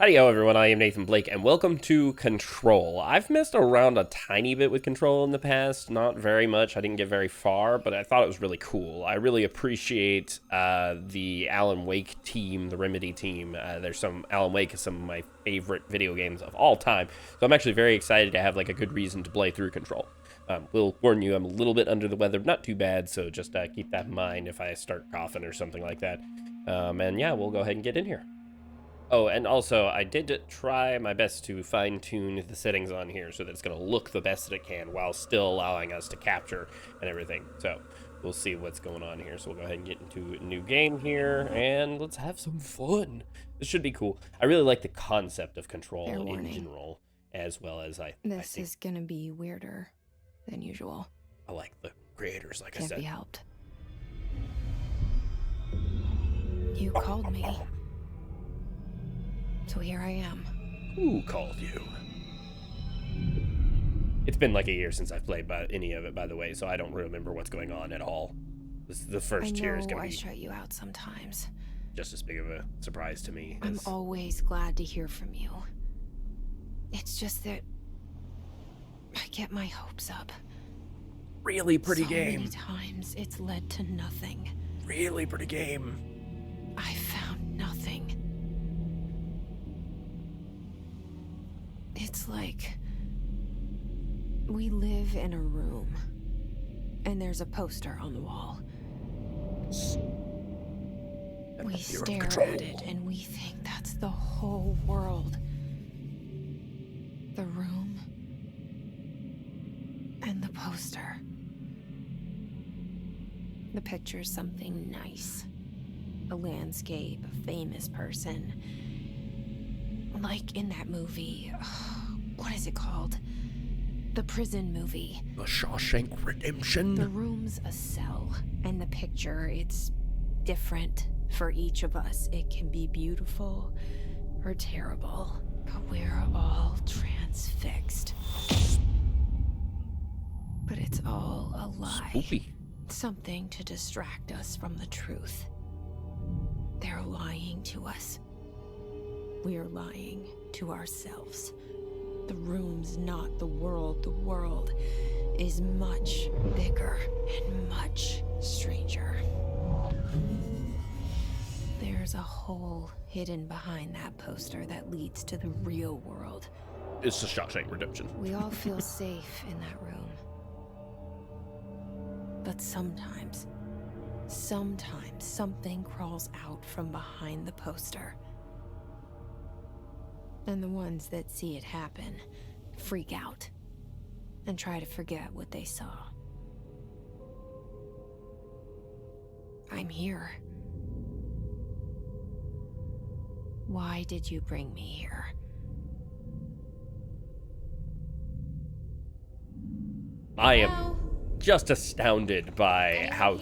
Howdy everyone, I am Nathan Blake, and welcome to Control. I've messed around a tiny bit with Control in the past, not very much, I didn't get very far, but I thought it was really cool. I really appreciate the Alan Wake team, the Remedy team. Alan Wake is some of my favorite video games of all time, so I'm actually very excited to have like a good reason to play through Control. Will warn you, I'm a little bit under the weather, not too bad, so just keep that in mind if I start coughing or something like that. And yeah, we'll go ahead and get in here. Oh, and also, I did try my best to fine-tune the settings on here so that it's going to look the best that it can while still allowing us to capture and everything. So, we'll see what's going on here. So, we'll go ahead and get into a new game here, and let's have some fun. This should be cool. I really like the concept of Control in general, as well as I think This is going to be weirder than usual. I like the creators, like I said. Can't be helped. You called me. So here I am. Who called you? It's been like a year since I've played any of it, by the way, so I don't remember what's going on at all. The first tier is going to be... I shut you out sometimes. Just as big of a surprise to me. I'm always glad to hear from you. It's just that I get my hopes up. Really pretty game. So many times it's led to nothing. Really pretty game. I found nothing. It's like we live in a room, and there's a poster on the wall. We stare at it, and we think that's the whole world. The room and the poster. The picture's something nice. A landscape, a famous person. Like in that movie, what is it called? The prison movie. The Shawshank Redemption. The room's a cell, and the picture, it's different for each of us. It can be beautiful or terrible, but we're all transfixed. But it's all a lie. Spooky. Something to distract us from the truth. They're lying to us. We're lying to ourselves. The room's not the world. The world is much bigger and much stranger. There's a hole hidden behind that poster that leads to the real world. It's the Shawshank Redemption. We all feel safe in that room. But sometimes something crawls out from behind the poster. And the ones that see it happen freak out and try to forget what they saw. I'm here. Why did you bring me here? I am just astounded by how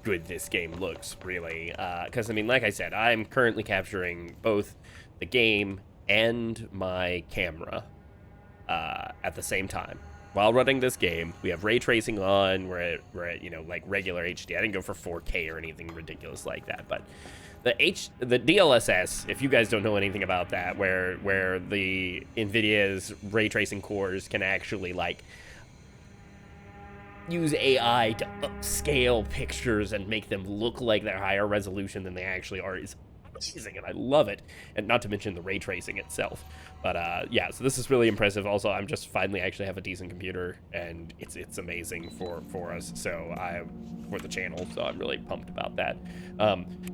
good this game looks, really. Because, I mean, like I said, I'm currently capturing both the game and my camera at the same time while running this game. We have ray tracing on. We're at you know, like regular HD. I didn't go for 4K or anything ridiculous like that, but the DLSS, if you guys don't know anything about that, where the NVIDIA's ray tracing cores can actually like use AI to upscale pictures and make them look like they're higher resolution than they actually are, is amazing, and I love it. And not to mention the ray tracing itself. But yeah, so this is really impressive. Also, I'm just finally actually have a decent computer, and it's amazing for us. So for the channel, so I'm really pumped about that.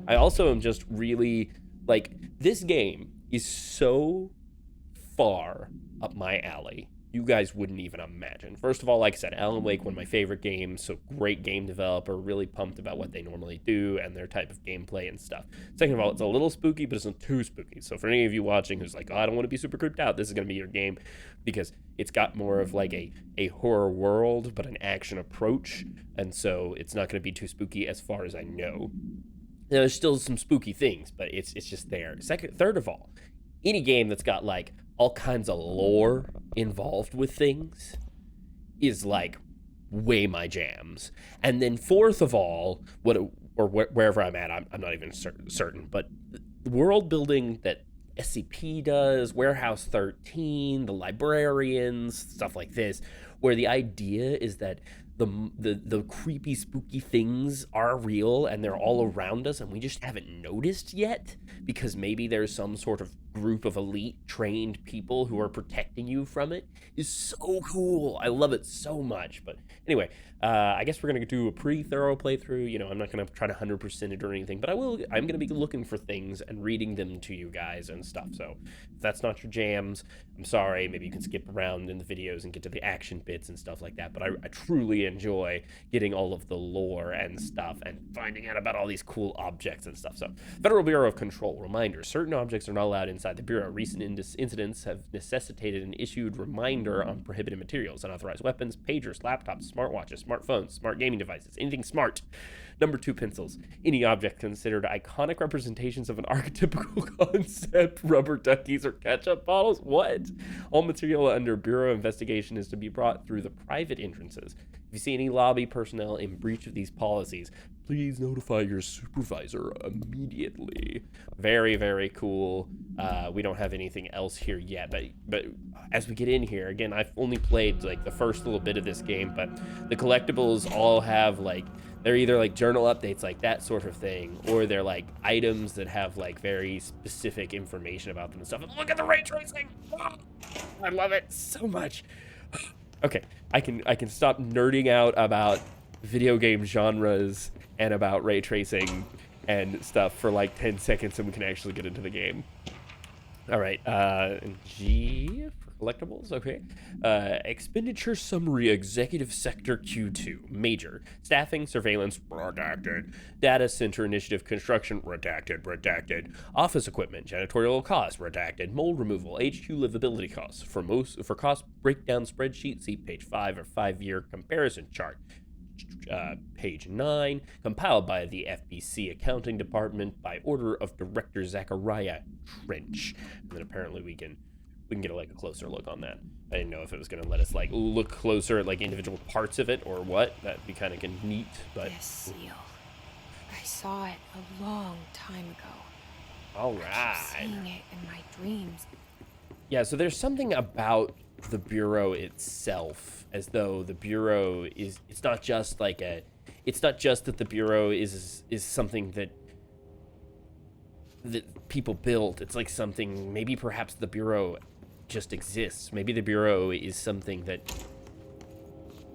I also am just really like, this game is so far up my alley. You guys wouldn't even imagine. First of all, like I said, Alan Wake, one of my favorite games, so great game developer, really pumped about what they normally do and their type of gameplay and stuff. Second of all, it's a little spooky, but it's not too spooky. So for any of you watching who's like, oh, I don't want to be super creeped out, this is going to be your game, because it's got more of like a horror world, but an action approach, and so it's not going to be too spooky as far as I know. There's still some spooky things, but it's just there. Third of all, any game that's got like all kinds of lore involved with things is like way my jams. And then fourth of all, wherever I'm at, I'm not even certain, but the world building that SCP does, Warehouse 13, the librarians, stuff like this, where the idea is that the creepy, spooky things are real and they're all around us and we just haven't noticed yet because maybe there's some sort of group of elite trained people who are protecting you from it is so cool. I love it so much. But anyway, I guess we're going to do a pretty thorough playthrough. You know, I'm not going to try to 100% it or anything, but I'm going to be looking for things and reading them to you guys and stuff. So if that's not your jams, I'm sorry. Maybe you can skip around in the videos and get to the action bits and stuff like that. But I truly enjoy getting all of the lore and stuff and finding out about all these cool objects and stuff. So Federal Bureau of Control, reminder, certain objects are not allowed inside the Bureau. Recent incidents have necessitated an issued reminder on prohibited materials, unauthorized weapons, pagers, laptops, smartwatches, smartphones, smart gaming devices, anything smart. Number 2, pencils. Any object considered iconic representations of an archetypical concept, rubber duckies or ketchup bottles. What? All material under Bureau investigation is to be brought through the private entrances. If you see any lobby personnel in breach of these policies, please notify your supervisor immediately. Very, very cool. We don't have anything else here yet, but as we get in here, again, I've only played like the first little bit of this game, but the collectibles all have like, they're either like journal updates, like that sort of thing, or they're like items that have like very specific information about them and stuff. And look at the ray tracing! Oh, I love it so much. Okay, I can stop nerding out about video game genres and about ray tracing and stuff for like 10 seconds and we can actually get into the game. All right, G for collectibles, okay. Expenditure summary, executive sector Q2, major, staffing, surveillance, redacted, data center initiative, construction, redacted, office equipment, janitorial costs, redacted, mold removal, HQ livability costs. For cost breakdown spreadsheet, see page 5 or 5-year comparison chart. Page 9, compiled by the FBC Accounting Department by order of Director Zachariah Trench. And then apparently we can get like a closer look on that. I didn't know if it was going to let us like look closer at like individual parts of it or what. That'd be kind of neat, but This seal. I saw it a long time ago. all I keep right. seeing it in my dreams. Yeah, so there's something about the Bureau itself, as though the Bureau is, it's not just that the Bureau is something that people built. It's like something, maybe perhaps the Bureau just exists. Maybe the Bureau is something that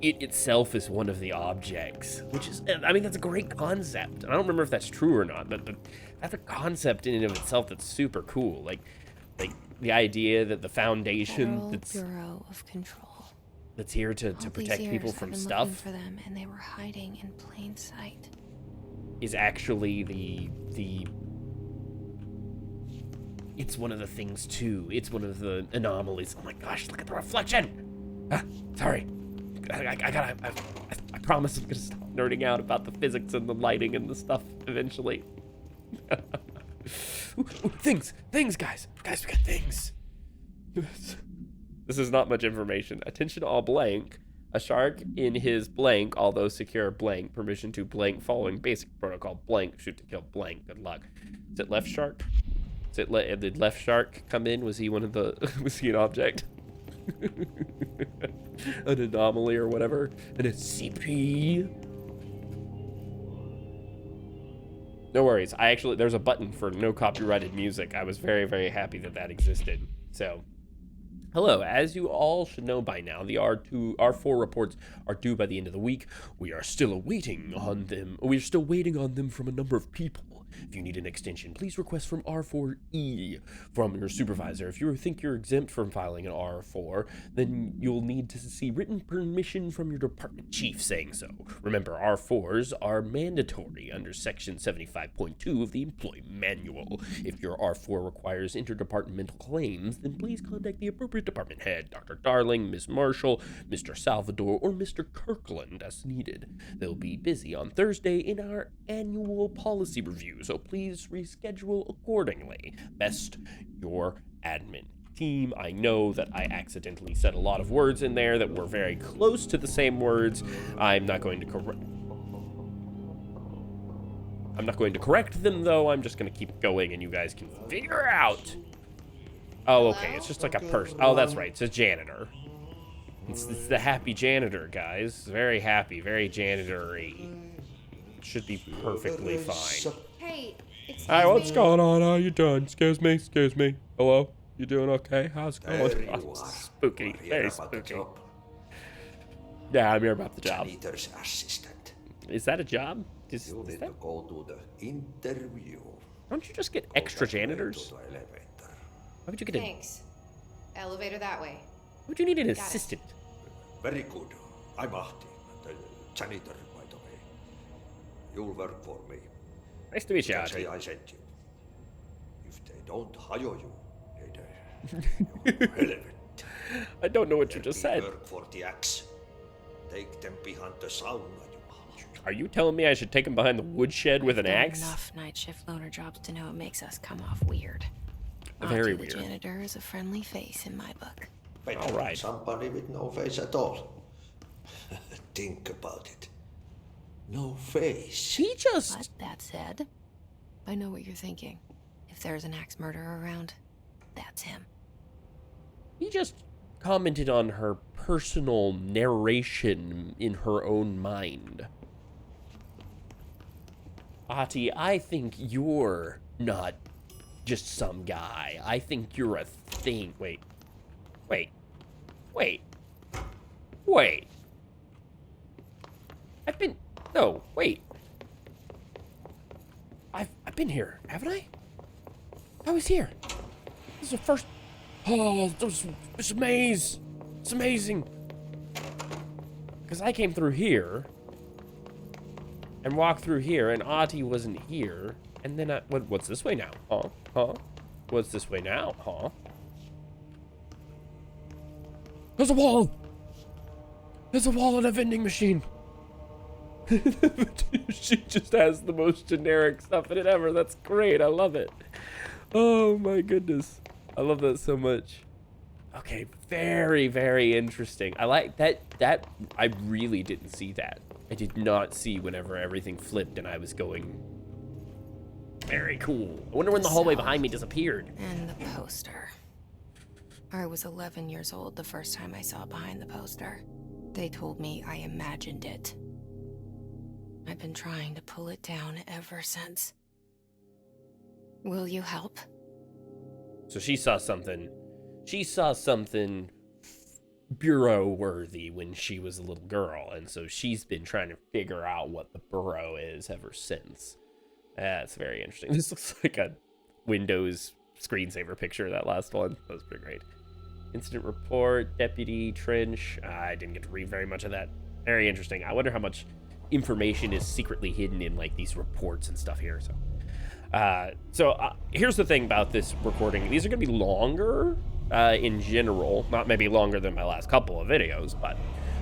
it itself is one of the objects, which is, I mean, that's a great concept. And I don't remember if that's true or not, but that's a concept in and of itself that's super cool. Like the idea that the foundation Bureau of Control. that's here to protect people from stuff for them, and they were hiding in plain sight. is actually the it's one of the things too. It's one of the anomalies. Oh my gosh, look at the reflection. Sorry. I promise I'm gonna stop nerding out about the physics and the lighting and the stuff eventually. Ooh, things, guys, we got things. This is not much information. Attention all blank. A shark in his blank, although secure blank. Permission to blank following basic protocol blank. Shoot to kill blank. Good luck. Is it left shark? Did left shark come in? Was he one of the, was he an object? An anomaly or whatever? An SCP? No worries. There's a button for no copyrighted music. I was very, very happy that existed. So, hello. As you all should know by now, the R4 reports are due by the end of the week. We are still waiting on them from a number of people. If you need an extension, please request from R4E from your supervisor. If you think you're exempt from filing an R4, then you'll need to see written permission from your department chief saying so. Remember, R4s are mandatory under Section 75.2 of the Employee Manual. If your R4 requires interdepartmental claims, then please contact the appropriate department head, Dr. Darling, Ms. Marshall, Mr. Salvador, or Mr. Kirkland as needed. They'll be busy on Thursday in our annual policy review, so please reschedule accordingly. Best, your admin team. I know that I accidentally said a lot of words in there that were very close to the same words. I'm not going to correct them, though. I'm just going to keep going, and you guys can figure out Oh, okay. It's just like a person. Oh, that's right. It's a janitor. It's the happy janitor, guys. Very happy, very janitor-y. Should be perfectly fine. Hey, excuse Hi, what's me. going on? How you doing? Excuse me, excuse me. Hello? You doing okay? How's it There going? you Oh, are. spooky. You are here Very about the spooky. job. Yeah, I'm here about the job. Janitor's assistant. Is that a job? Is You need that... to go to the interview. Don't you just get Go extra that way janitors? to the elevator. Why would you get a... Thanks. Elevator that way. Why would you need an Got it. assistant? Very good. I'm Ahti, the janitor, by the way. You'll work for me. Nice to meet you, Can say Ati. I sent you. If they don't hire you, you're irrelevant. I don't know what you Let just me said. work for the axe. Take them behind the sauna, you mother. Are you telling me I should take him behind the woodshed with an I've done axe? Enough night shift loner jobs to know it makes us come off weird. Very Auntie weird. The janitor is a friendly face in my book. Better All right. somebody with no face at all. Think about it. No face. She just... But that said, I know what you're thinking. If there's an axe murderer around, that's him. He just commented on her personal narration in her own mind. Ati, I think you're not just some guy. I think you're a thing. Wait. Wait. Wait. Wait. I've been... No, wait. I've been here, haven't I? I was here. This is the first... Oh, this maze. It's amazing. Because I came through here and walked through here, and Ati wasn't here. And then what's this way now? Huh? Huh? What's this way now? Huh? There's a wall. There's a wall and a vending machine. She just has the most generic stuff in it ever. That's great. I love it. Oh my goodness. I love that so much. Okay, very, very interesting. I like that I really didn't see that. I did not see whenever everything flipped and I was going. Very cool. I wonder when the hallway behind me disappeared. And the poster. I was 11 years old the first time I saw behind the poster. They told me I imagined it. I've been trying to pull it down ever since. Will you help? So she saw something. She saw something bureau-worthy when she was a little girl, and so she's been trying to figure out what the bureau is ever since. That's very interesting. This looks like a Windows screensaver picture, that last one. That was pretty great. Incident report, deputy, trench. I didn't get to read very much of that. Very interesting. I wonder how much information is secretly hidden in like these reports and stuff here. So here's the thing about this recording. These are going to be longer in general, not maybe longer than my last couple of videos, but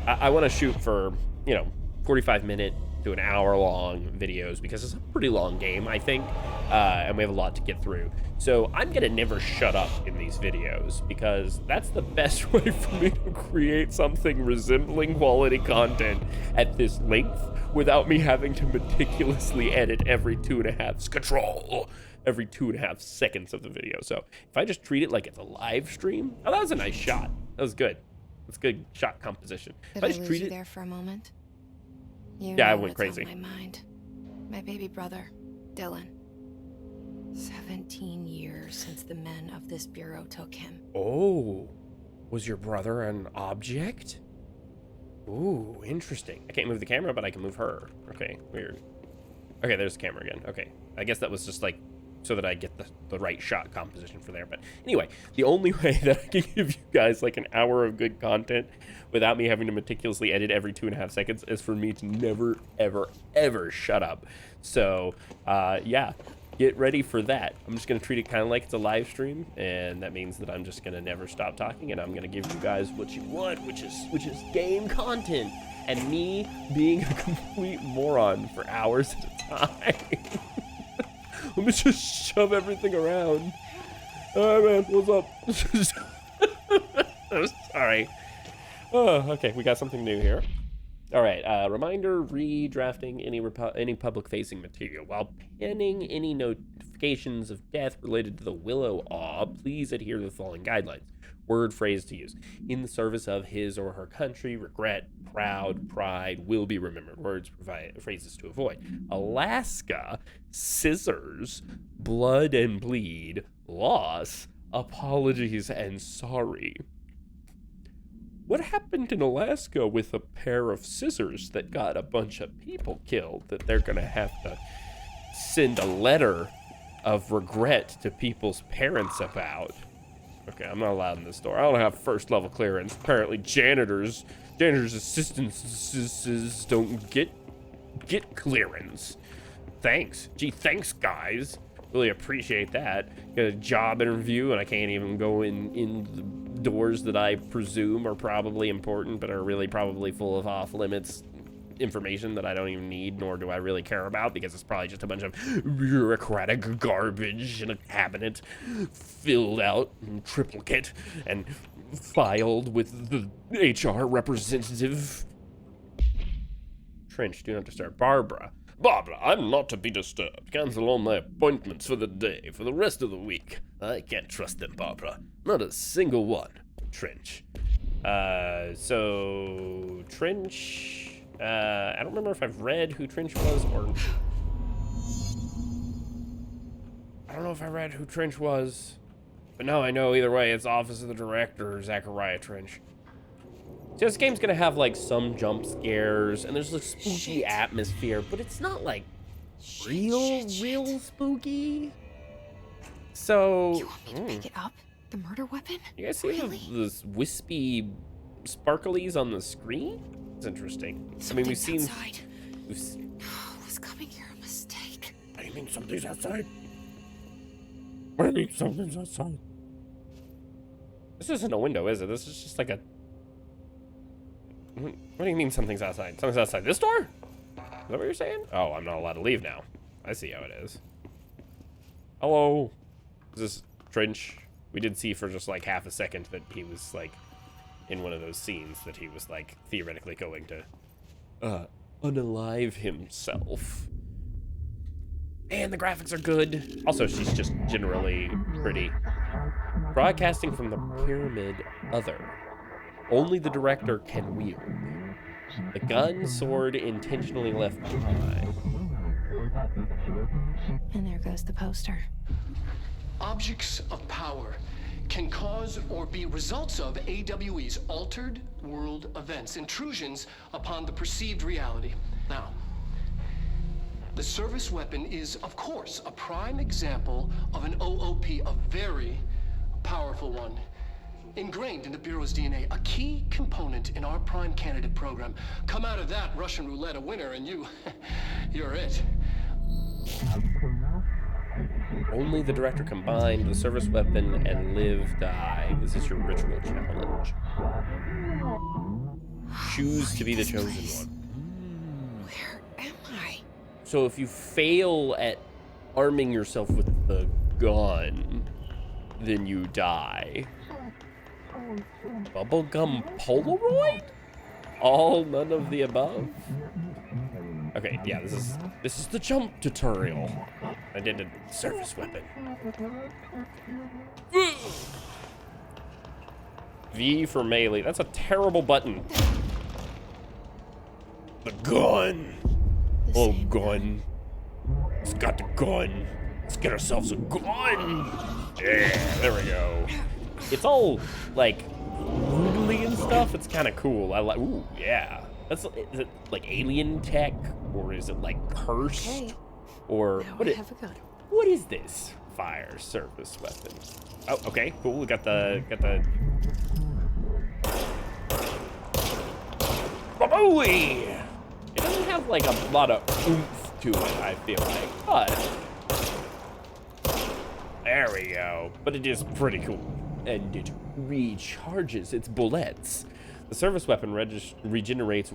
I want to shoot for, 45-minute to an hour-long videos because it's a pretty long game, I think, and we have a lot to get through. So I'm going to never shut up in these videos because that's the best way for me to create something resembling quality content at this length without me having to meticulously edit every 2.5 seconds of the video. So if I just treat it like it's a live stream, oh, that was a nice shot. That was good. That's good shot composition. Did If I I just lose treat you it, there for a moment? You Yeah, I know went what's crazy. on my mind. My baby brother, Dylan. 17 years since the men of this bureau took him. oh, was your brother an object? Ooh, interesting. I can't move the camera, but I can move her. Okay, weird. Okay, there's the camera again. Okay, I guess that was just like so that I get the right shot composition for there. But anyway, the only way that I can give you guys like an hour of good content without me having to meticulously edit every 2.5 seconds is for me to never, ever, ever shut up. So, yeah, get ready for that. I'm just going to treat it kind of like it's a live stream, and that means that I'm just going to never stop talking, and I'm going to give you guys what you want, which is game content, and me being a complete moron for hours at a time. Let me just shove everything around. All right, man, what's up? I'm sorry. Oh, okay, we got something new here. All right, reminder, redrafting any public-facing material. While penning any classifications of death related to the Willow Orb, please adhere to the following guidelines. Word, phrase to use. In the service of his or her country, regret, proud, pride, will be remembered. Words, phrases to avoid. Alaska, scissors, blood and bleed, loss, apologies, and sorry. What happened in Alaska with a pair of scissors that got a bunch of people killed that they're gonna have to send a letter of regret to people's parents about? Okay, I'm not allowed in this store. I don't have first level clearance. Apparently janitor's assistants don't get clearance. Thanks. Gee, thanks guys. Really appreciate that. Got a job interview and I can't even go in the doors that I presume are probably important, but are really probably full of off limits information that I don't even need, nor do I really care about, because it's probably just a bunch of bureaucratic garbage in a cabinet filled out in triplicate and filed with the HR representative. Trench, do not disturb. Barbara, I'm not to be disturbed. Cancel all my appointments for the day, for the rest of the week. I can't trust them, Barbara. Not a single one. Trench. So Trench, I don't remember if I've read who Trench was, or I don't know if I read who Trench was, but no, I know either way it's Office of the Director or Zachariah Trench. So this game's gonna have like some jump scares and there's like spooky atmosphere, but it's not like real spooky. So You want me to pick it up? The murder weapon? You guys see this wispy sparklies on the screen? It's interesting. I mean, we've seen. Outside. Was coming here a mistake? What do you mean something's outside? What do you mean something's outside? This isn't a window, is it? This is just like a. What do you mean something's outside? Something's outside this door? Is that what you're saying? Oh, I'm not allowed to leave now. I see how it is. Hello. Is this Trench? We did see for just like half a second that he was like in one of those scenes that he was like theoretically going to unalive himself. And the graphics are good. Also, she's just generally pretty. Broadcasting from the pyramid other. Only the director can wield. The gun, sword intentionally left behind. And there goes the poster. Objects of power can cause or be results of AWE's altered world events, intrusions upon the perceived reality. Now, the service weapon is, of course, a prime example of an OOP, a very powerful one. Ingrained in the Bureau's DNA, a key component in our prime candidate program. Come out of that Russian roulette a winner and you're it. Only the director combined the service weapon and live, die. This is your ritual challenge. Choose to be the chosen one. Where am I? So if you fail at arming yourself with the gun, then you die. Bubblegum Polaroid? All none of the above? Okay, yeah, this is the jump tutorial. I did a service weapon. V for melee. That's a terrible button. The gun. Oh, gun. Let's got the gun. Let's get ourselves a gun. Yeah, there we go. It's all like noodly and stuff. It's kind of cool. I like. Ooh, yeah. Is it like alien tech, or is it like cursed, Okay. or Now what? I have a gun. What is this? Fire service weapon. Oh, okay, cool. We got the. Babooey! It doesn't have like a lot of oomph to it, I feel like, but there we go. But it is pretty cool, and it recharges its bullets. The service weapon regenerates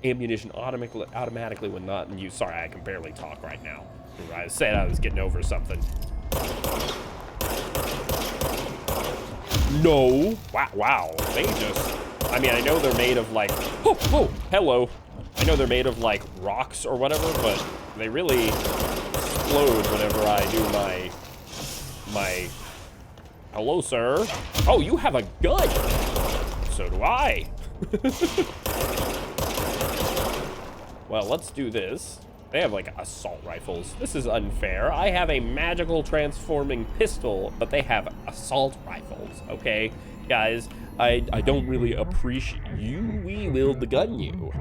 ammunition automatically when not in use. Sorry, I can barely talk right now. I said I was getting over something. No. Wow. They just. I mean, I know they're made of like. Hello. I know they're made of like rocks or whatever, but they really explode whenever I do my... Hello, sir. Oh, you have a gun. So do I. Well, let's do this. They have, like, assault rifles. This is unfair. I have a magical transforming pistol, but they have assault rifles, okay? Guys, I don't really appreciate you. We will gun you.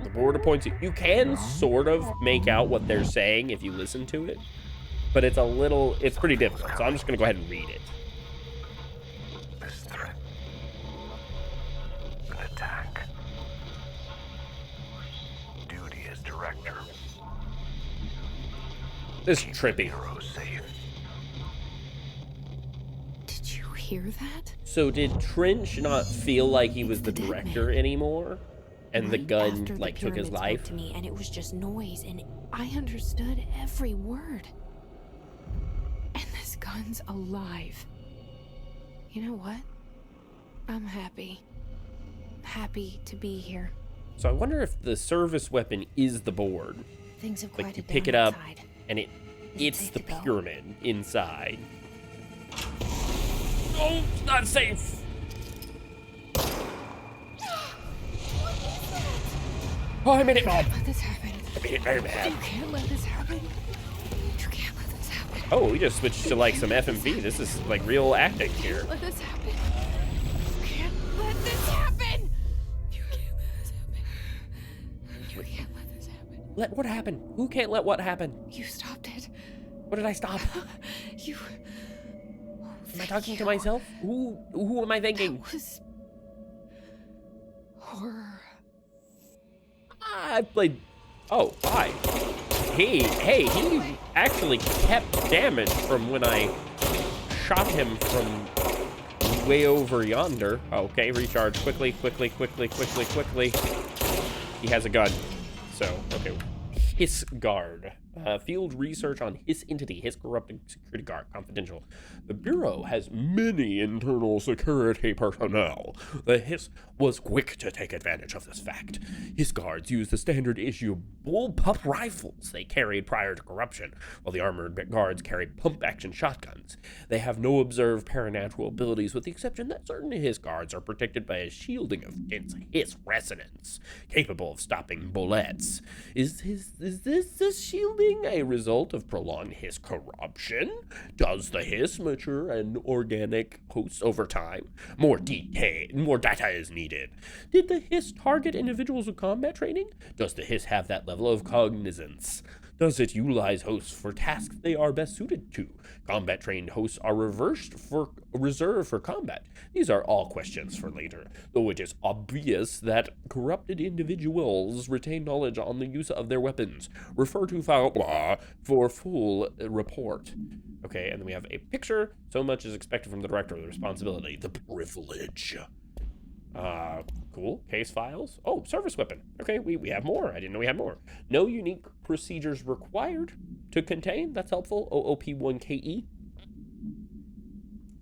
The board appoints you. You can sort of make out what they're saying if you listen to it, but it's pretty difficult, so I'm just gonna go ahead and read it. This threat. An attack. Duty as director. This is trippy. Hero safe. Did you hear that? So did Trench not feel like he was the It's the dead director anymore? And the Right gun, after the like, took his pyramid spoke life? to me, and it was just noise, and I understood every word. And this gun's alive. You know what? I'm happy. Happy to be here. So I wonder if the service weapon is the board. Things have Like, you quieted pick down it up, outside. and Is it it's safe the to go? pyramid inside. Oh, it's not safe. Oh, I made it bad. Let this happen. I made it very bad. You can't let this happen. You can't let this happen. Oh, we just switched to, like, some FMV. This is, like, real acting here. Let this happen. You can't let this happen. You can't let this happen. You can't let this happen. Let what happen? Who can't let what happen? You stopped it. What did I stop? You. Am I talking to myself? Who am I thinking? That was horror. I played. Oh, hi. Hey, he actually kept damage from when I shot him from way over yonder. Okay, recharge quickly. He has a gun. So, okay. Hiss guard. Field research on Hiss entity, Hiss corrupting security guard, confidential. The Bureau has many internal security personnel. The Hiss was quick to take advantage of this fact. Hiss guards use the standard issue bullpup rifles they carried prior to corruption, while the armored guards carried pump-action shotguns. They have no observed paranatural abilities, with the exception that certain Hiss guards are protected by a shielding of dense Hiss resonance, capable of stopping bullets. Is this shielding a result of prolonged Hiss corruption? Does the Hiss mature an organic host over time? More data is needed. Did the Hiss target individuals with combat training? Does the Hiss have that level of cognizance? Does it utilize hosts for tasks they are best suited to? Combat-trained hosts are reserved for combat. These are all questions for later, though it is obvious that corrupted individuals retain knowledge on the use of their weapons. Refer to file blah for full report. Okay, and then we have a picture. So much is expected from the director of the responsibility. The privilege. Cool. Case files. Oh, service weapon. Okay, we have more. I didn't know we had more. No unique procedures required to contain. That's helpful. OOP1KE.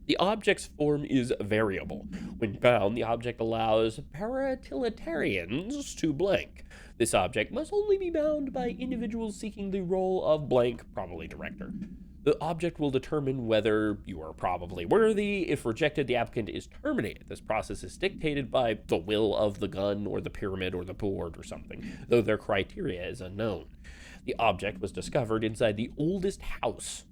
The object's form is variable. When bound, the object allows paratiliterians to blank. This object must only be bound by individuals seeking the role of blank, probably director. The object will determine whether you are probably worthy. If rejected, the applicant is terminated. This process is dictated by the will of the gun or the pyramid or the board or something, though their criteria is unknown. The object was discovered inside the oldest house.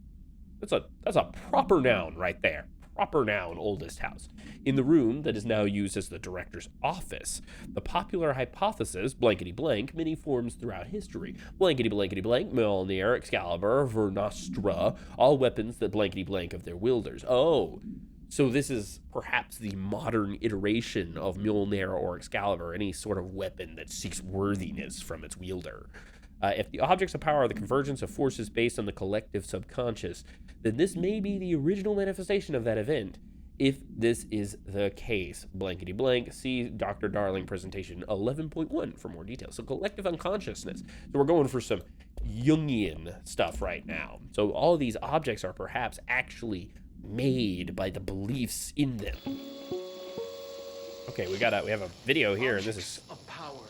That's a proper noun right there. Proper noun, oldest house. In the room that is now used as the director's office. The popular hypothesis, blankety blank, many forms throughout history. Blankety blankety blank, Mjolnir, Excalibur, Vernostra, all weapons that blankety blank of their wielders. Oh, so this is perhaps the modern iteration of Mjolnir or Excalibur, any sort of weapon that seeks worthiness from its wielder. If the objects of power are the convergence of forces based on the collective subconscious, then this may be the original manifestation of that event. If this is the case, blankety blank, see Dr. Darling presentation 11.1 for more details. So collective unconsciousness. So we're going for some Jungian stuff right now. So all of these objects are perhaps actually made by the beliefs in them. Okay, we have a video here, and this is Objects of power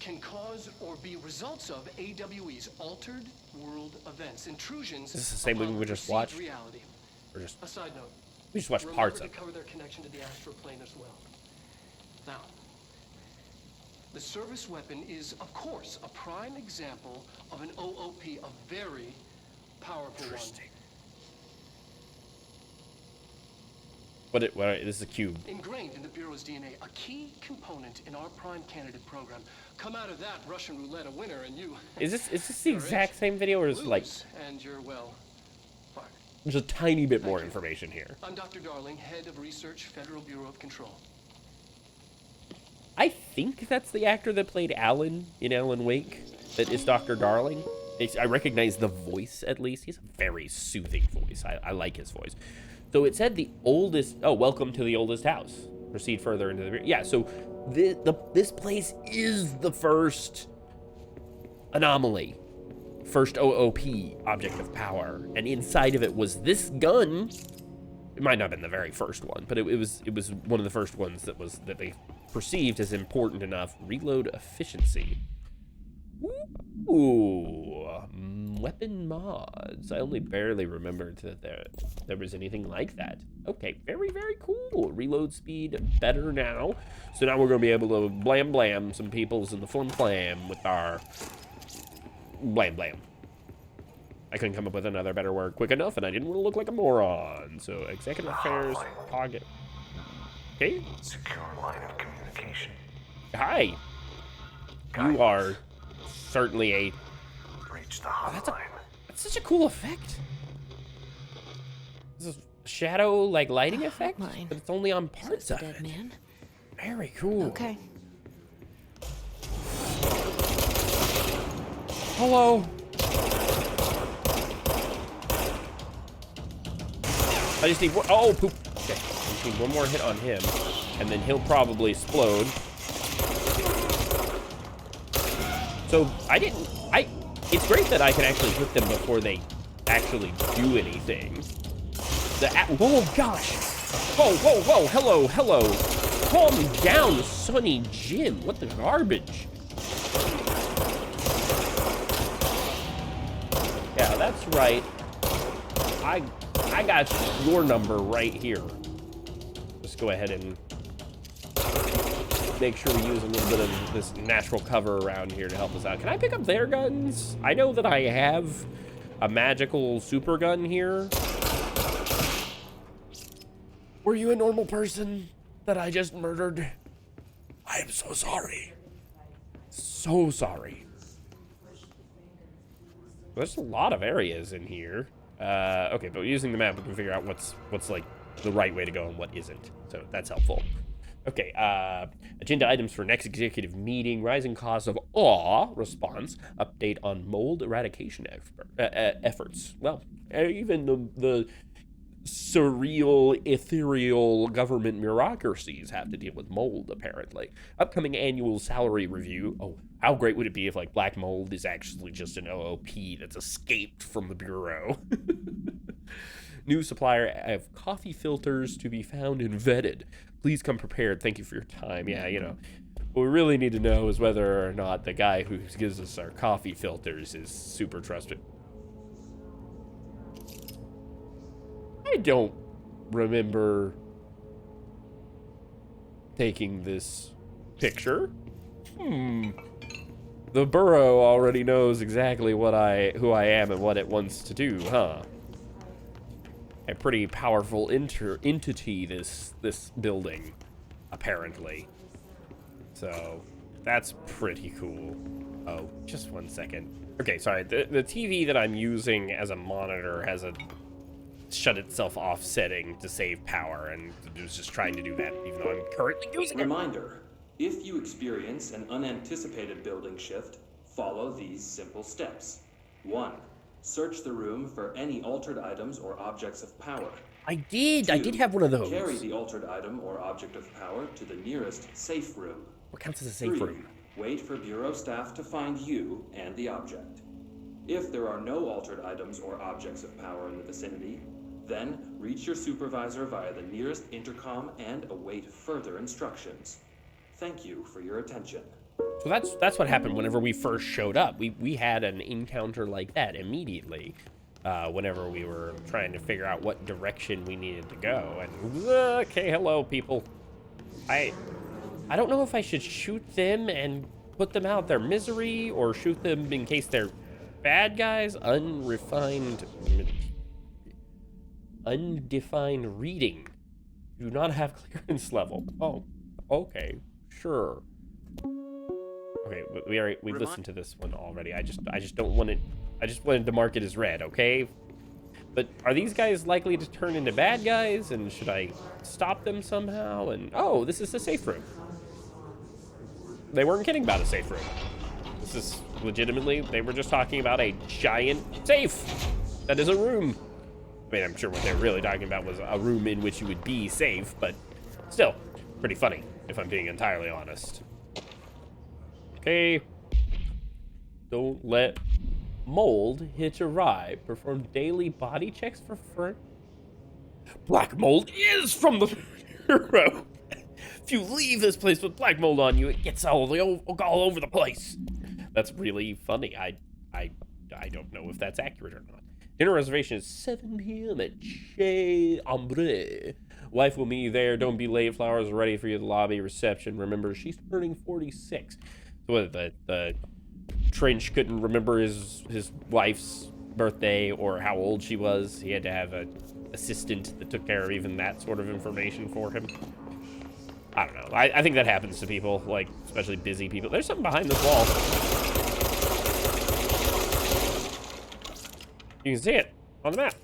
can cause or be results of AWE's altered world events, intrusions. Is this the same upon movie we just perceived watched? Reality. Or just A side note. we just watched parts of Remember to cover their connection to the astral plane as well. Now, the service weapon is, of course, a prime example of an OOP, a very powerful one. What this is a cube. Ingrained in the Bureau's DNA, a key component in our prime candidate program. Come out of that Russian roulette a winner, and you. Is this the exact same video, or is it like lose, and you're well fired. there's a tiny bit more information here? I'm Dr. Darling, head of research, Federal Bureau of Control. I think that's the actor that played Alan in Alan Wake. That is Dr. Darling. I recognize the voice, at least. He's a very soothing voice. I like his voice. So it said the oldest... Oh, welcome to the oldest house. Proceed further into the... Yeah, so this place is the first anomaly. First OOP, object of power. And inside of it was this gun. It might not have been the very first one, but it was one of the first ones that they perceived as important enough. Reload efficiency. Ooh, weapon mods. I only barely remembered that there was anything like that. Okay, very, very cool. Reload speed better now. So now we're going to be able to blam blam some peoples in the flim flam with our blam blam. I couldn't come up with another better word quick enough, and I didn't want to look like a moron. So executive affairs, target. Okay. Secure line of communication. Hi. You are certainly a... Reach the hotline. That's such a cool effect. This is a shadow, like, lighting effect, hotline. but it's only on parts of Dead it. man. Very cool. Okay. Hello. I just need one... Oh, poop. Okay. I just need one more hit on him, and then he'll probably explode. So, it's great that I can actually hit them before they actually do anything. Oh, gosh. Whoa, hello. Calm down, Sonny Jim. What the garbage? Yeah, that's right. I got your number right here. Just go ahead and make sure we use a little bit of this natural cover around here to help us out. Can I pick up their guns? I know that I have a magical super gun here. Were you a normal person that I just murdered? I am so sorry. So sorry. There's a lot of areas in here. Okay, but using the map, we can figure out what's like the right way to go and what isn't. So that's helpful. Okay, agenda items for next executive meeting, rising costs of awe response, update on mold eradication efforts. Well, even the surreal, ethereal government bureaucracies have to deal with mold, apparently. Upcoming annual salary review. Oh, how great would it be if, like, black mold is actually just an OOP that's escaped from the Bureau? New supplier of coffee filters to be found and vetted. Please come prepared. Thank you for your time. Yeah, you know, what we really need to know is whether or not the guy who gives us our coffee filters is super trusted. I don't remember taking this picture. The Bureau already knows exactly who I am and what it wants to do, huh? A pretty powerful entity, this building, apparently. So that's pretty cool. Oh, just one second. Okay, sorry. The TV that I'm using as a monitor has a shut itself off setting to save power, and it was just trying to do that, even though I'm currently using it. Reminder, if you experience an unanticipated building shift, follow these simple steps. 1. Search the room for any altered items or objects of power. I did have one of those. Carry the altered item or object of power to the nearest safe room. What counts as a safe 3. room? Wait for Bureau staff to find you and the object. If there are no altered items or objects of power in the vicinity, then reach your supervisor via the nearest intercom and await further instructions. Thank you for your attention. So that's what happened whenever we first showed up. We had an encounter like that immediately. Whenever we were trying to figure out what direction we needed to go. And okay, hello people. I don't know if I should shoot them and put them out their misery or shoot them in case they're bad guys. Undefined reading. Do not have clearance level. Oh, okay, sure. Okay, we've listened to this one already. I just don't want it. I just wanted to mark it as red, okay? But are these guys likely to turn into bad guys? And should I stop them somehow? And oh, this is a safe room. They weren't kidding about a safe room. This is legitimately, they were just talking about a giant safe that is a room. I mean, I'm sure what they're really talking about was a room in which you would be safe, but still, pretty funny, if I'm being entirely honest. Okay. Don't let mold hitch a ride. Perform daily body checks for fur. Black mold is from the hero. If you leave this place with black mold on you, it gets all over the place. That's really funny. I don't know if that's accurate or not. Dinner reservation is 7 p.m. at Chez Ambre. Wife will meet you there. Don't be late. Flowers are ready for you at the lobby reception. Remember, she's turning 46. So what, the Trench couldn't remember his wife's birthday or how old she was. He had to have an assistant that took care of even that sort of information for him. I don't know. I think that happens to people, like, especially busy people. There's something behind this wall. You can see it on the map.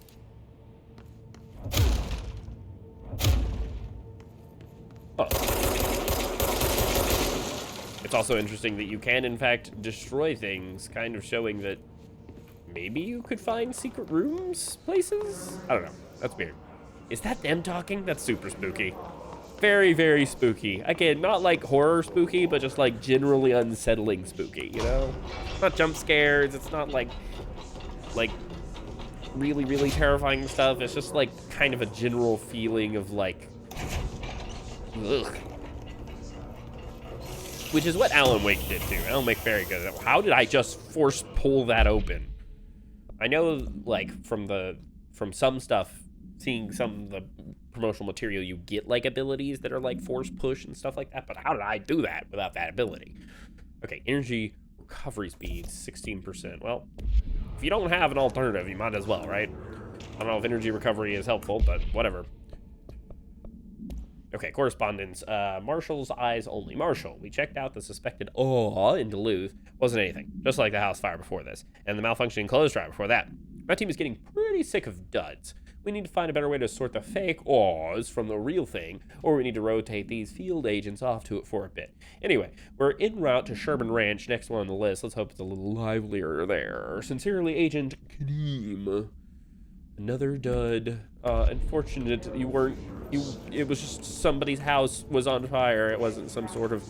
Oh. It's also interesting that you can, in fact, destroy things, kind of showing that maybe you could find secret rooms, places? I don't know. That's weird. Is that them talking? That's super spooky. Very, very spooky. Again, not like horror spooky, but just like generally unsettling spooky, you know? It's not jump scares. It's not like really, really terrifying stuff. It's just like kind of a general feeling of like, ugh. Which is what Alan Wake did too. Alan Wake very good at it. How did I just force pull that open? I know, like, from some stuff, seeing some of the promotional material, you get like abilities that are like force push and stuff like that, but how did I do that without that ability? Okay, energy recovery speed 16%. Well, if you don't have an alternative, you might as well, right? I don't know if energy recovery is helpful, but whatever. Okay, correspondence. Marshall's eyes only. Marshall, we checked out the suspected in Duluth. Wasn't anything. Just like the house fire before this. And the malfunctioning clothes dryer before that. My team is getting pretty sick of duds. We need to find a better way to sort the fake awes from the real thing, or we need to rotate these field agents off to it for a bit. Anyway, we're en route to Sherman Ranch, next one on the list. Let's hope it's a little livelier there. Sincerely, Agent Kaneem. Another dud. Unfortunate it was just somebody's house was on fire. It wasn't some sort of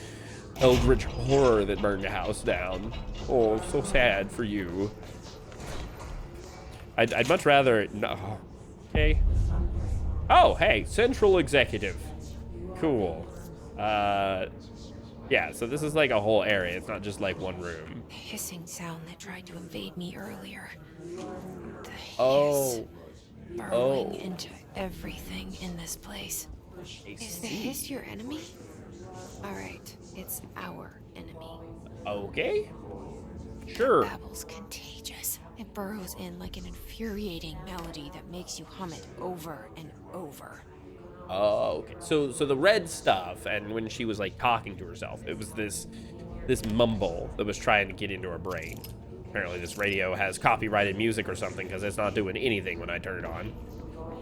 eldritch horror that burned a house down. Oh, so sad for you. I'd much rather, no. Okay. Oh, hey, Central Executive. Cool. Yeah, so this is like a whole area. It's not just like one room. The hissing sound that tried to invade me earlier. The hiss burrowing into everything in this place. Is the hiss your enemy? Alright, it's our enemy. Okay. Sure. That babble's contagious. It burrows in like an infuriating melody that makes you hum it over and over. Oh, okay. So the red stuff, and when she was like talking to herself, it was this mumble that was trying to get into her brain. Apparently this radio has copyrighted music or something, because it's not doing anything when I turn it on.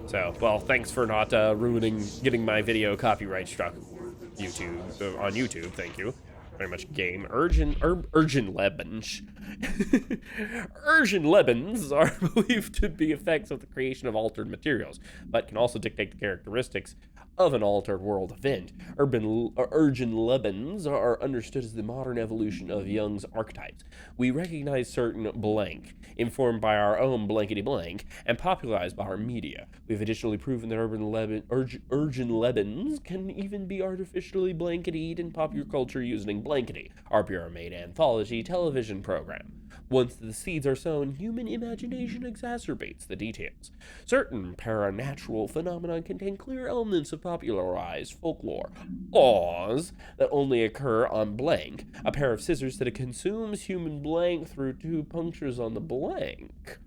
So, well, thanks for not getting my video copyright struck on YouTube. Thank you very much. Game urgent lebens. Urgent lebens are believed to be effects of the creation of altered materials, but can also dictate the characteristics of an altered world event. Urgent lebens are understood as the modern evolution of Jung's archetypes. We recognize certain blank, informed by our own blankety blank, and popularized by our media. We've additionally proven that urgent lebens can even be artificially blanketied in popular culture using Blankety, our bureau-made anthology television program. Once the seeds are sown, human imagination exacerbates the details. Certain paranatural phenomena contain clear elements of popularized folklore. Laws that only occur on blank. A pair of scissors that consumes human blank through 2 punctures on the blank.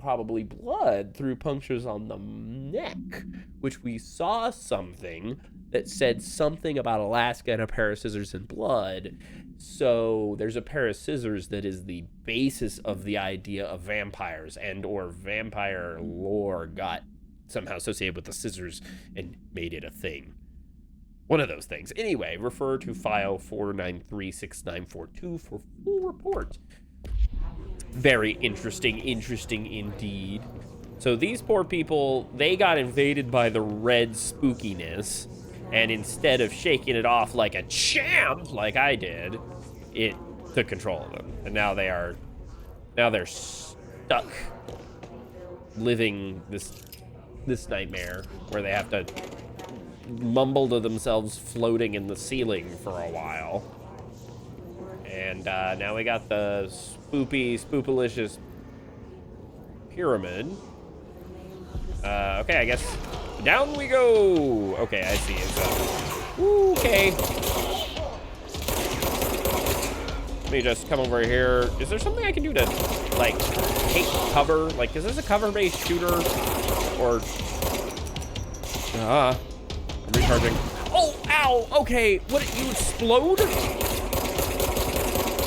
Probably blood through punctures on the neck, which we saw something that said something about Alaska and a pair of scissors and blood. So there's a pair of scissors that is the basis of the idea of vampires, and or vampire lore got somehow associated with the scissors and made it a thing. One of those things. Anyway, refer to file 4936942 for full report. Very interesting indeed. So these poor people, they got invaded by the red spookiness, and instead of shaking it off like a champ, like I did, it took control of them. And now they're stuck living this nightmare where they have to mumble to themselves floating in the ceiling for a while. And now we got the spoopalicious pyramid. Okay, I guess down we go. Okay, I see it. Okay. Let me just come over here. Is there something I can do to, like, take cover? Like, is this a cover-based shooter? Or... I'm recharging. Oh, ow! Okay, what, you explode?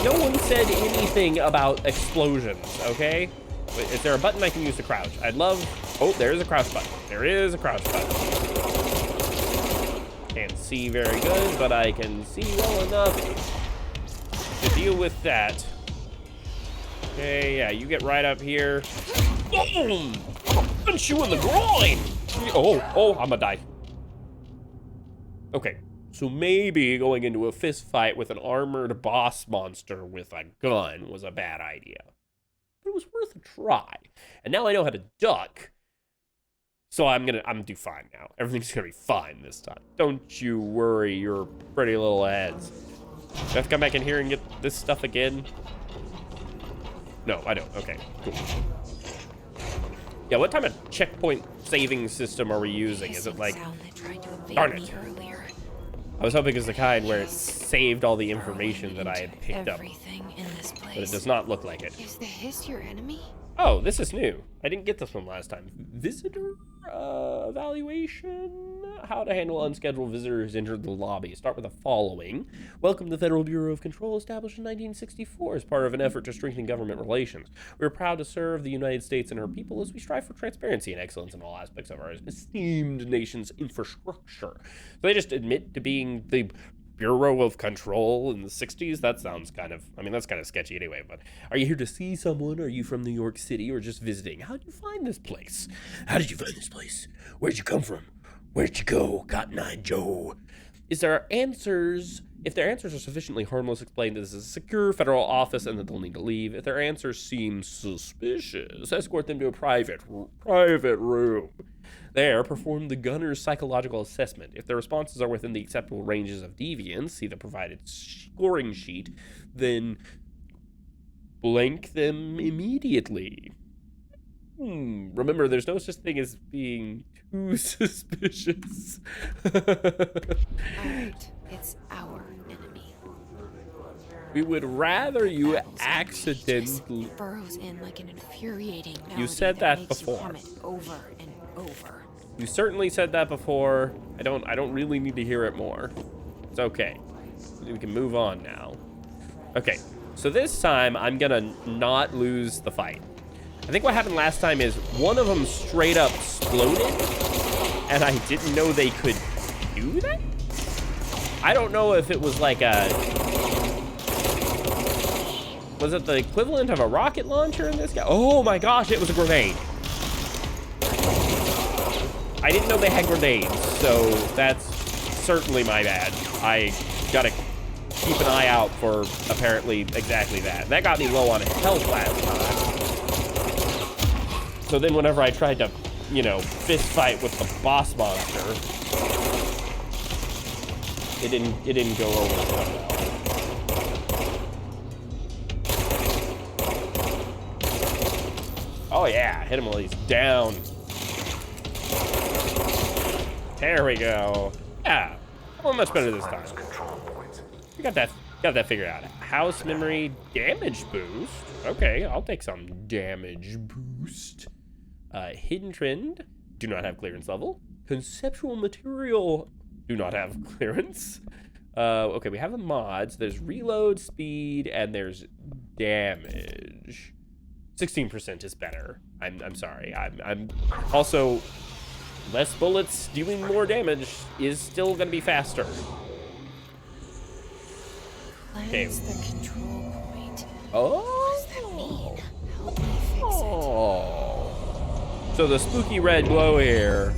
No one said anything about explosions, okay? Wait, is there a button I can use to crouch? I'd love... Oh, there's a crouch button. There is a crouch button. Can't see very good, but I can see well enough to deal with that. Okay, yeah, you get right up here. Boom! I'm gonna punch you in the groin! Oh, I'm gonna die. Okay, so maybe going into a fist fight with an armored boss monster with a gun was a bad idea. But it was worth a try. And now I know how to duck. So I'm gonna do fine now. Everything's gonna be fine this time. Don't you worry your pretty little heads. Do I have to come back in here and get this stuff again? No, I don't. Okay, cool. Yeah, what type of checkpoint saving system are we using? Is it like... Darn it. I was hoping it was the kind where it saved all the information that I had picked up. But it does not look like it. Is the hiss your enemy? Oh, this is new. I didn't get this one last time. Visitor evaluation? How to handle unscheduled visitors enter the lobby. Start with the following. Welcome to the Federal Bureau of Control, established in 1964 as part of an effort to strengthen government relations. We are proud to serve the United States and her people as we strive for transparency and excellence in all aspects of our esteemed nation's infrastructure. So they just admit to being the Bureau of Control in the 60s? That sounds kind of, I mean, that's kind of sketchy anyway, but are you here to see someone? Are you from New York City or just visiting? How did you find this place? How did you find this place? Where'd you come from? Where'd you go, Cotton-Eyed Joe? If their answers are sufficiently harmless, explain that this is a secure federal office and that they'll need to leave. If their answers seem suspicious, escort them to a private room. There, perform the gunner's psychological assessment. If their responses are within the acceptable ranges of deviance, see the provided scoring sheet, then blank them immediately. Remember, there's no such thing as being too suspicious. Alright, it's our enemy. We would rather you accidentally... Burrows in like an infuriating melody. You said that before. You hum it over and over. You certainly said that before. I don't really need to hear it more. It's okay. We can move on now. Okay, so this time I'm gonna not lose the fight. I think what happened last time is one of them straight up exploded, and I didn't know they could do that? I don't know if it was like a... Was it the equivalent of a rocket launcher in this guy? Oh my gosh, it was a grenade. I didn't know they had grenades, so that's certainly my bad. I gotta keep an eye out for apparently exactly that. That got me low on health last time. So then whenever I tried to, you know, fist fight with the boss monster, it didn't go over so well. Oh yeah, hit him while he's down. There we go. Yeah, well, much better this time. We got that figured out. House memory damage boost. Okay, I'll take some damage boost. Hidden trend, do not have clearance level. Conceptual material, do not have clearance. Okay, we have the mods. There's reload speed and there's damage. 16% is better. I'm sorry. I'm also less bullets doing more damage is still gonna be faster. Cleanse the control point. Oh. What does that mean? Help me fix it. So the spooky red glow here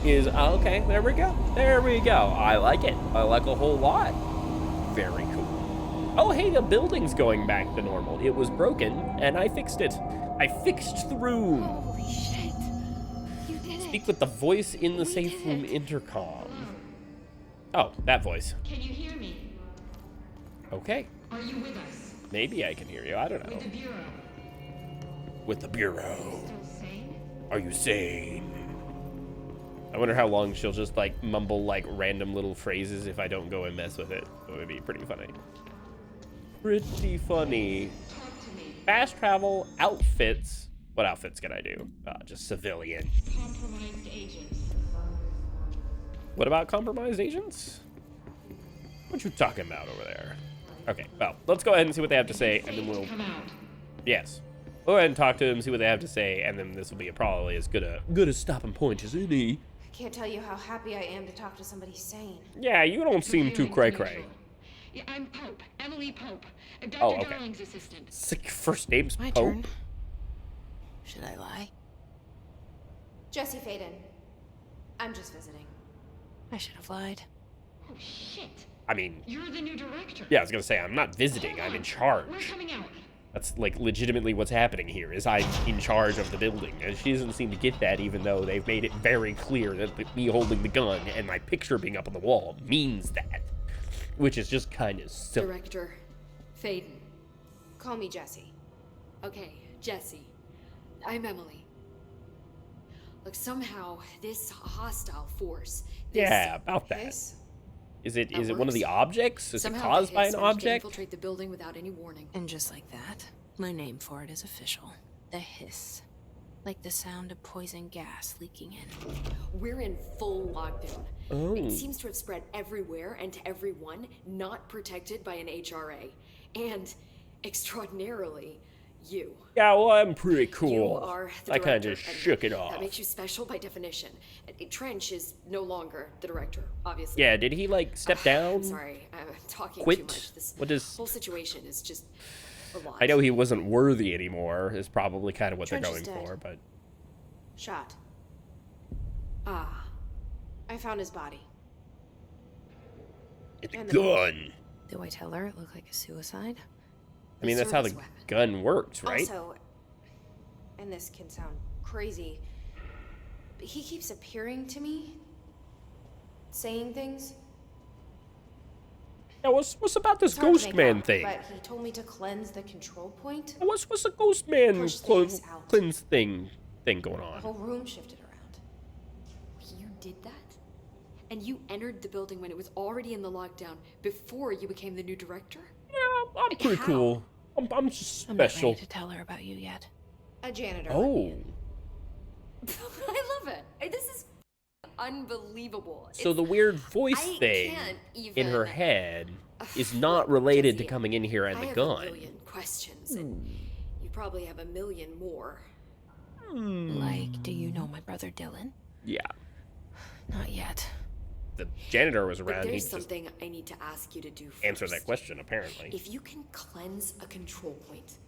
is okay. There we go. There we go. I like it. I like a whole lot. Very cool. Oh, hey, the building's going back to normal. It was broken, and I fixed it. I fixed the room. Holy shit. You did it. Speak with the voice in the safe room intercom. Oh, that voice. Can you hear me? Okay. Are you with us? Maybe I can hear you. I don't know. With the Bureau? With the Bureau. Still sane? Are you sane? I wonder how long she'll just like mumble like random little phrases if I don't go and mess with it. It would be pretty funny. Pretty funny. Talk to me. Fast travel, outfits. What outfits can I do? Just civilian. Compromised agents. What about compromised agents? What you talking about over there? Okay, well, let's go ahead and see what they have to say, and then we'll... Come out. Yes. Go ahead and talk to them, see what they have to say, and then this will be probably as good a stopping point as any. I can't tell you how happy I am to talk to somebody sane. Yeah, you don't seem too cray-cray. Yeah, I'm Pope. Emily Pope. Dr. Oh, okay. Darling's assistant. Sick first name's My Pope. turn. Should I lie? Jesse Faden. I'm just visiting. I should have lied. Oh, shit. I mean, You're the new director. yeah, I was gonna say, I'm not visiting, I'm in We're charge. coming out. That's like legitimately what's happening here, is I'm in charge of the building. And she doesn't seem to get that, even though they've made it very clear that me holding the gun and my picture being up on the wall means that. Which is just kind of silly. Director Faden. Call me Jesse. Okay, Jesse. I'm Emily. Look, somehow this hostile force. This Yeah, about that. Hiss? Is it That one of the works. objects? Is Somehow it caused the by hiss an managed to object? infiltrate the building without any warning. And just like that, my name for it is official. The hiss. Like the sound of poison gas leaking in. We're in full lockdown. Oh. It seems to have spread everywhere and to everyone not protected by an HRA. And extraordinarily, you. Yeah, well, I'm pretty You cool. are the I kind of director, just and shook it off. That makes you special by definition. Trench is no longer the director, obviously. Yeah, did he like step down? I'm sorry, I'm talking Quit? too much. This What does- whole situation is just a lot. I know he wasn't worthy anymore, is probably kind of what Trench they're is going dead. for, but... Shot. Ah, I found his body. It's a And the- gun! Do I tell her it looked like a suicide? I mean, that's how the service weapon. gun works, right? Also, and this can sound crazy, but he keeps appearing to me, saying things. Yeah, what's about this It's hard to ghost make man out, thing? But he told me to cleanse the control point. What's the ghost man Push things out. cleanse thing going The on? whole room shifted around. you did that? And you entered the building when it was already in the lockdown before you became the new director? Yeah, I'm pretty How? cool. I'm just I'm not special. ready to tell her about you yet. A janitor. let me Oh, in. I love it. This is unbelievable. so the weird voice I thing can't in her even- head is not related to Jesse, coming in here and I the have gun. a million questions, and you probably have a million more. Like, do you know my brother Dylan? Yeah, Not yet. the janitor was But around. He there's just something I need to ask you to do first. answered that question, apparently. If you can cleanse a control point,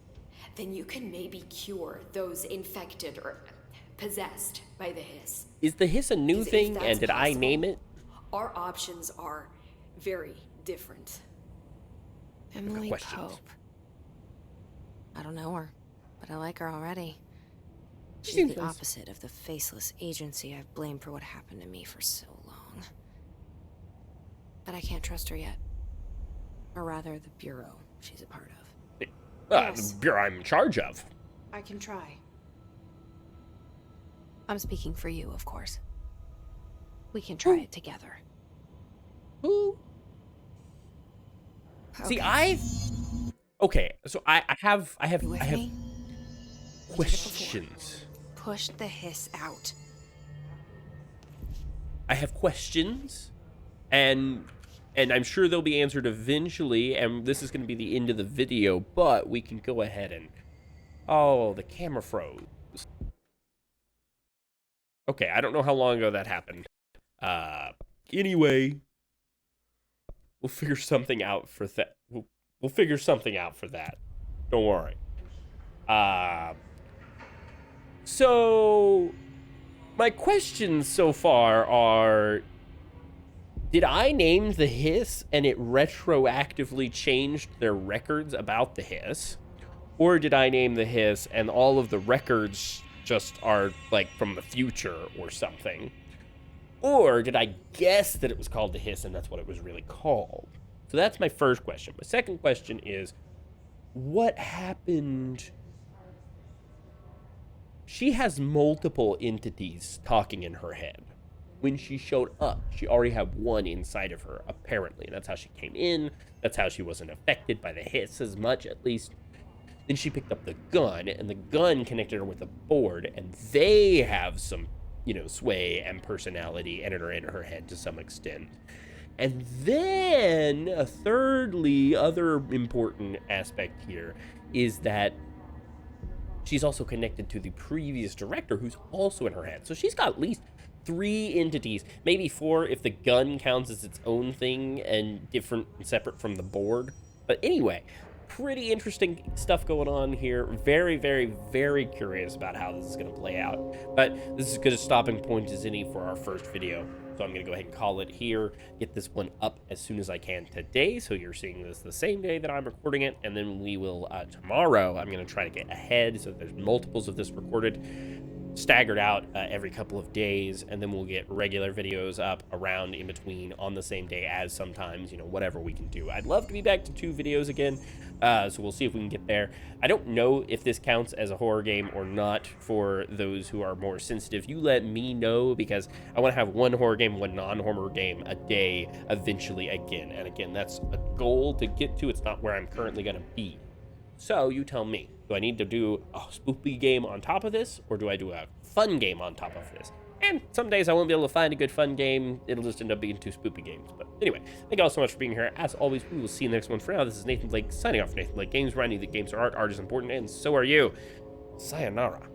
then you can maybe cure those infected or possessed by the hiss. Is the hiss a new 'Cause if thing, that's and did I possible, name it? Our options are very different. Emily questions. Pope. I don't know her, but I like her already. She She's seems the nice. opposite of the faceless agency I've blamed for what happened to me for so long. But I can't trust her yet. Or rather, the Bureau she's a part of. Yes. The bureau I'm in charge of. I can try. I'm speaking for you, of course. We can try it together. Who? See, Okay, so I have You with me? questions. Push the hiss out. I have questions, and I'm sure they'll be answered eventually, and this is going to be the end of the video, but we can go ahead and... Oh, the camera froze. Okay, I don't know how long ago that happened. Anyway, we'll figure something out for that. We'll figure something out for that. Don't worry. So my questions so far are, did I name the hiss and it retroactively changed their records about the hiss? Or did I name the hiss and all of the records just are like from the future or something? Or did I guess that it was called the hiss and that's what it was really called? So that's my first question. My second question is, what happened? She has multiple entities talking in her head. When she showed up, she already had one inside of her, apparently. And that's how she came in. That's how she wasn't affected by the hiss as much, at least. Then she picked up the gun, and the gun connected her with a board, and they have some, sway and personality in her head to some extent. And then, other important aspect here is that she's also connected to the previous director, who's also in her head. So she's got at least 3 entities, maybe 4 if the gun counts as its own thing and different and separate from the board. But anyway, pretty interesting stuff going on here. Very, very, very curious about how this is going to play out. But this is as good a stopping point as any for our first video. So I'm going to go ahead and call it here, get this one up as soon as I can today. So you're seeing this the same day that I'm recording it. And then we will, tomorrow, I'm going to try to get ahead. So there's multiples of this recorded, staggered out every couple of days. And then we'll get regular videos up around in between on the same day as sometimes, whatever we can do. I'd love to be back to 2 videos again. So we'll see if we can get there. I don't know if this counts as a horror game or not for those who are more sensitive. You let me know, because I want to have 1 horror game, 1 non-horror game a day eventually again. And again, that's a goal to get to. It's not where I'm currently going to be. So you tell me, do I need to do a spoopy game on top of this, or do I do a fun game on top of this? And some days I won't be able to find a good fun game. It'll just end up being 2 spoopy games. But anyway, thank you all so much for being here. As always, we will see you in the next one. For now, this is Nathan Blake signing off for Nathan Blake Games, reminding you that games are art is important, and so are you. Sayonara.